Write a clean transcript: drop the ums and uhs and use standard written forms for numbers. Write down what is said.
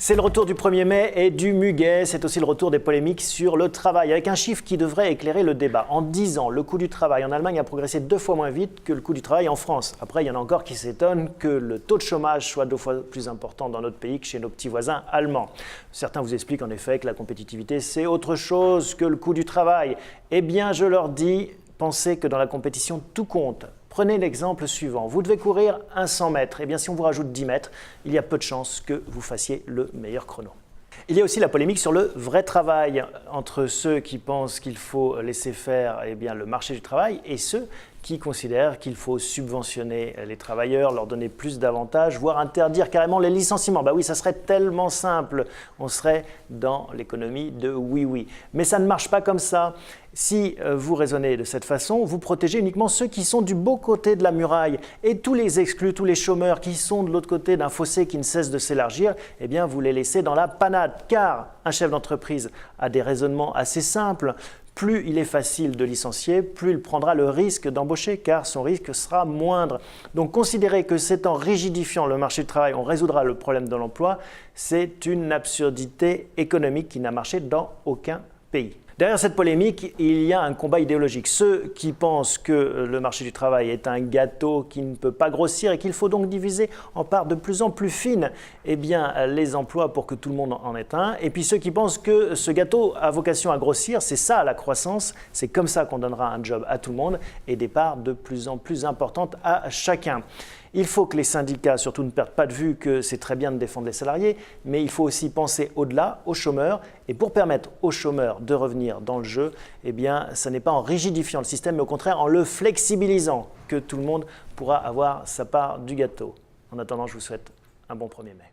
C'est le retour du 1er mai et du muguet, c'est aussi le retour des polémiques sur le travail, avec un chiffre qui devrait éclairer le débat. En 10 ans, le coût du travail en Allemagne a progressé 2 fois moins vite que le coût du travail en France. Après, il y en a encore qui s'étonnent que le taux de chômage soit 2 fois plus important dans notre pays que chez nos petits voisins allemands. Certains vous expliquent en effet que la compétitivité, c'est autre chose que le coût du travail. Eh bien, je leur dis, pensez que dans la compétition, tout compte. Prenez l'exemple suivant. Vous devez courir un 100 mètres. Eh bien, si on vous rajoute 10 mètres, il y a peu de chances que vous fassiez le meilleur chrono. Il y a aussi la polémique sur le vrai travail entre ceux qui pensent qu'il faut laisser faire le marché du travail et ceux qui considèrent qu'il faut subventionner les travailleurs, leur donner plus d'avantages, voire interdire carrément les licenciements. Bah oui, ça serait tellement simple, on serait dans l'économie de oui-oui. Mais ça ne marche pas comme ça. Si vous raisonnez de cette façon, vous protégez uniquement ceux qui sont du beau côté de la muraille et tous les exclus, tous les chômeurs qui sont de l'autre côté d'un fossé qui ne cesse de s'élargir, eh bien vous les laissez dans la panade. Car un chef d'entreprise a des raisonnements assez simples. Plus il est facile de licencier, plus il prendra le risque d'embaucher, car son risque sera moindre. Donc considérer que c'est en rigidifiant le marché du travail, on résoudra le problème de l'emploi, c'est une absurdité économique qui n'a marché dans aucun pays. Derrière cette polémique, il y a un combat idéologique. Ceux qui pensent que le marché du travail est un gâteau qui ne peut pas grossir et qu'il faut donc diviser en parts de plus en plus fines, eh bien, les emplois pour que tout le monde en ait un. Et puis ceux qui pensent que ce gâteau a vocation à grossir, c'est ça la croissance, c'est comme ça qu'on donnera un job à tout le monde et des parts de plus en plus importantes à chacun. Il faut que les syndicats surtout ne perdent pas de vue que c'est très bien de défendre les salariés, mais il faut aussi penser au-delà, aux chômeurs. Et pour permettre aux chômeurs de revenir dans le jeu, eh bien, ce n'est pas en rigidifiant le système, mais au contraire en le flexibilisant que tout le monde pourra avoir sa part du gâteau. En attendant, je vous souhaite un bon 1er mai.